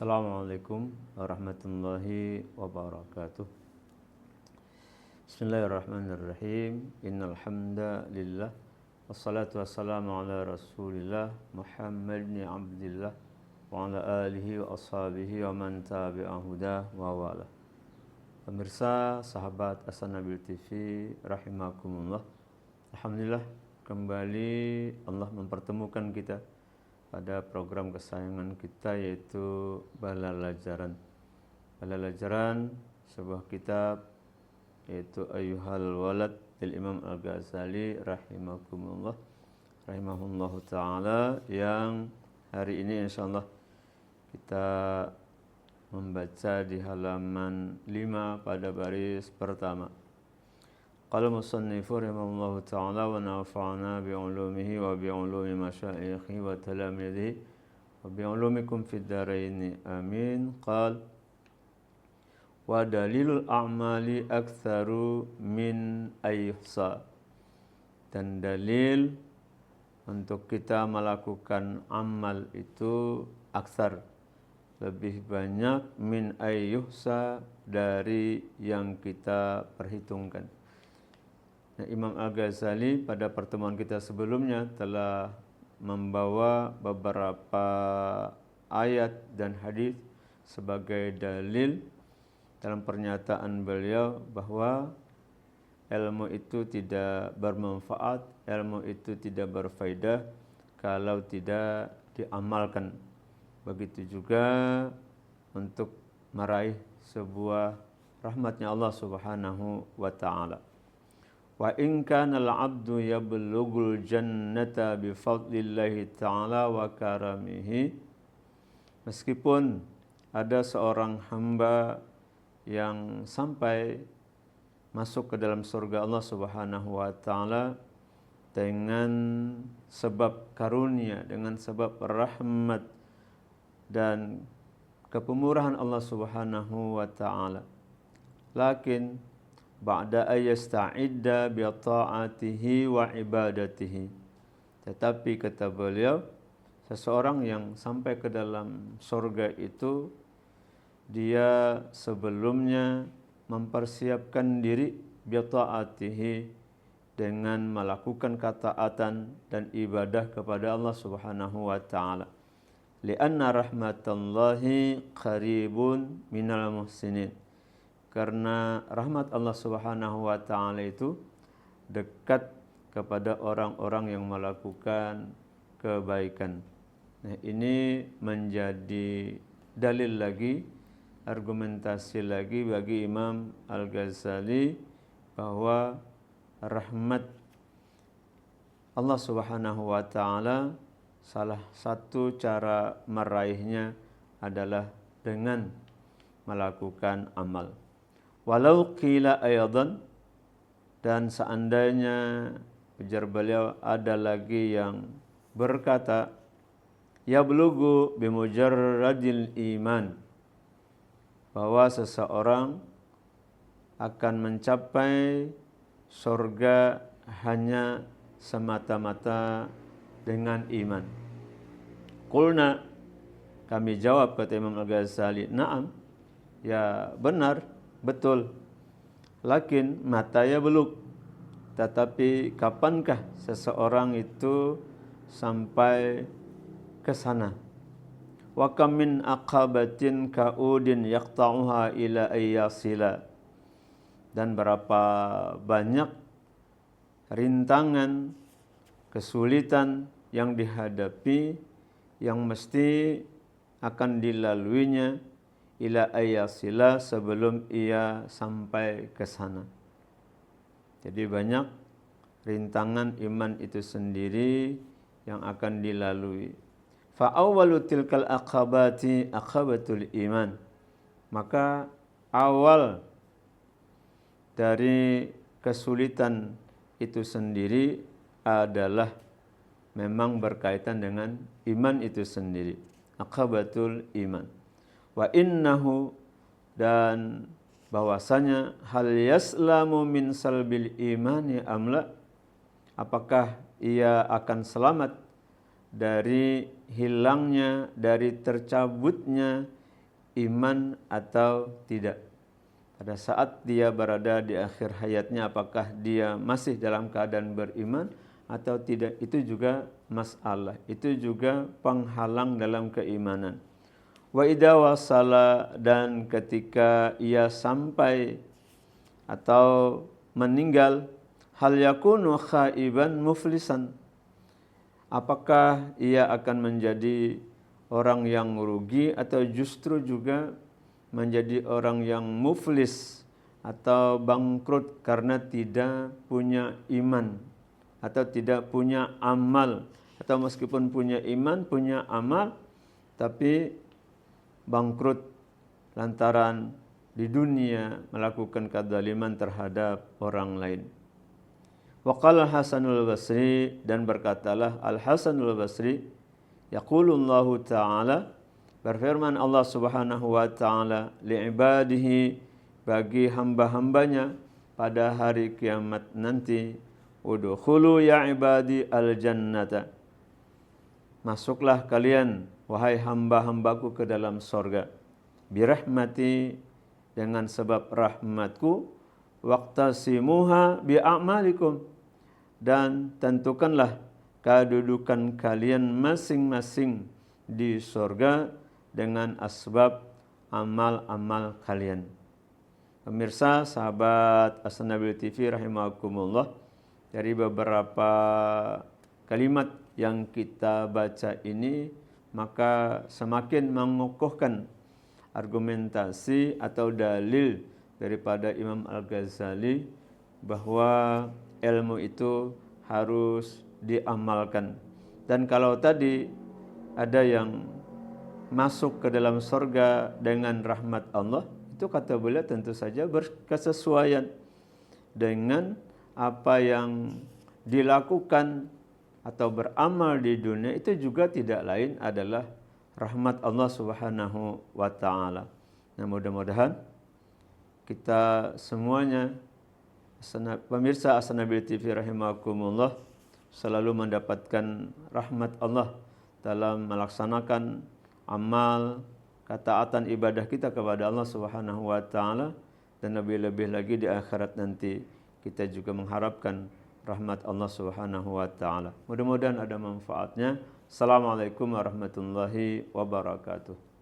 Assalamualaikum warahmatullahi wabarakatuh. Bismillahirrahmanirrahim. Innal hamdalillah wassalatu wassalamu ala Rasulillah Muhammad bin Abdillah wa ala alihi wa ashabihi wa man tabi'a huda wa wala. Pemirsa sahabat As-Nabil TV rahimakumullah. Alhamdulillah kembali Allah mempertemukan kita pada program kesayangan kita yaitu Balalajaran. Balalajaran sebuah kitab yaitu Ayyuhal Walad del Imam Al-Ghazali rahimahullahu ta'ala, yang hari ini insyaallah kita membaca di halaman 5 pada baris pertama. Qala musannifu rahimahullahu ta'ala wa nafa'ana bi'ulumihi wa bi'ulumi masyayikhi wa talamidhi wa bi'ulumikum fid dharain amin. Qala wa dalilul a'mali aktsaru min ayyuhsa, dan dalil untuk kita melakukan amal itu aksar, lebih banyak, min ayyuhsa, dari yang kita perhitungkan. Nah, Imam Al-Ghazali pada pertemuan kita sebelumnya telah membawa beberapa ayat dan hadis sebagai dalil dalam pernyataan beliau bahwa ilmu itu tidak bermanfaat, ilmu itu tidak berfaedah kalau tidak diamalkan. Begitu juga untuk meraih sebuah rahmatnya Allah Subhanahu wa ta'ala. Wa in kana al-'abdu yablughul jannata bi fadlillahi ta'ala wa karamihi, meskipun ada seorang hamba yang sampai masuk ke dalam surga Allah Subhanahu wa ta'ala dengan sebab karunia, dengan sebab rahmat dan kepemurahan Allah Subhanahu wa ta'ala, lakin ba'da ayasta'idda bi ta'atihi wa ibadatihi, tetapi kata beliau, seseorang yang sampai ke dalam surga itu dia sebelumnya mempersiapkan diri bi ta'atihi, dengan melakukan ketaatan dan ibadah kepada Allah Subhanahu wa ta'ala. Li'anna rahmatallahi qaribun minal muhsinin, karena rahmat Allah Subhanahu wa ta'ala itu dekat kepada orang-orang yang melakukan kebaikan. Nah, ini menjadi dalil lagi, argumentasi lagi bagi Imam Al-Ghazali bahwa rahmat Allah Subhanahu wa ta'ala salah satu cara meraihnya adalah dengan melakukan amal. Walau qila aydan, dan seandainya, ujar beliau, ada lagi yang berkata, yablughu bimujarradil iman, bahwa seseorang akan mencapai surga hanya semata-mata dengan iman. Qulna, kami jawab, kata Imam Al-Ghazali, na'am, ya benar, betul. Lakin mata ya beluk, tetapi kapankah seseorang itu sampai ke sana? Wa kam min aqabatin ka'udin yaqta'uha ila ayyasila, dan berapa banyak rintangan, kesulitan yang dihadapi, yang mesti akan dilaluinya ila ayyasila, sebelum ia sampai ke sana. Jadi banyak rintangan iman itu sendiri yang akan dilalui. Fa awwalu tilkal aqabati aqabatul iman, maka awal dari kesulitan itu sendiri adalah memang berkaitan dengan iman itu sendiri, aqabatul iman. Wa innahu, dan bahwasanya, hal yaslamu min salbil imani amla, apakah ia akan selamat dari hilangnya, dari tercabutnya iman atau tidak. Pada saat dia berada di akhir hayatnya, apakah dia masih dalam keadaan beriman atau tidak, itu juga masalah. Itu juga penghalang dalam keimanan. Wa idza wasala, dan ketika ia sampai atau meninggal, hal yakunu khaiban muflisan, apakah ia akan menjadi orang yang rugi atau justru juga menjadi orang yang muflis atau bangkrut karena tidak punya iman atau tidak punya amal, atau meskipun punya iman, punya amal, tapi bangkrut lantaran di dunia melakukan kezaliman terhadap orang lain. Waqala Hasanul Basri, dan berkatalah Al Hasanul Basri, yaqulullahu ta'ala, berfirman Allah Subhanahu wa ta'ala, li'ibadihi, bagi hamba-hambanya pada hari kiamat nanti, udkhulu ya ibadi al-jannata, masuklah kalian wahai hamba-hambaku ke dalam sorga, birahmati, dengan sebab rahmatku, waqtasimuha bi'amalikum, dan tentukanlah kedudukan kalian masing-masing di sorga dengan asbab amal-amal kalian. Pemirsa, sahabat As-Nabil TV rahimakumullah, dari beberapa kalimat yang kita baca ini, maka semakin mengukuhkan argumentasi atau dalil daripada Imam Al-Ghazali bahwa ilmu itu harus diamalkan. Dan kalau tadi ada yang masuk ke dalam surga dengan rahmat Allah, itu kata beliau tentu saja berkesesuaian dengan apa yang dilakukan atau beramal di dunia, itu juga tidak lain adalah rahmat Allah Subhanahu wa ta'ala. Nah, mudah-mudahan kita semuanya, pemirsa As-Nabil TV rahimakumullah, selalu mendapatkan rahmat Allah dalam melaksanakan amal, ketaatan ibadah kita kepada Allah Subhanahu wa ta'ala, dan lebih-lebih lagi di akhirat nanti kita juga mengharapkan rahmat Allah Subhanahu wa ta'ala. Mudah-mudahan ada manfaatnya. Assalamualaikum warahmatullahi wabarakatuh.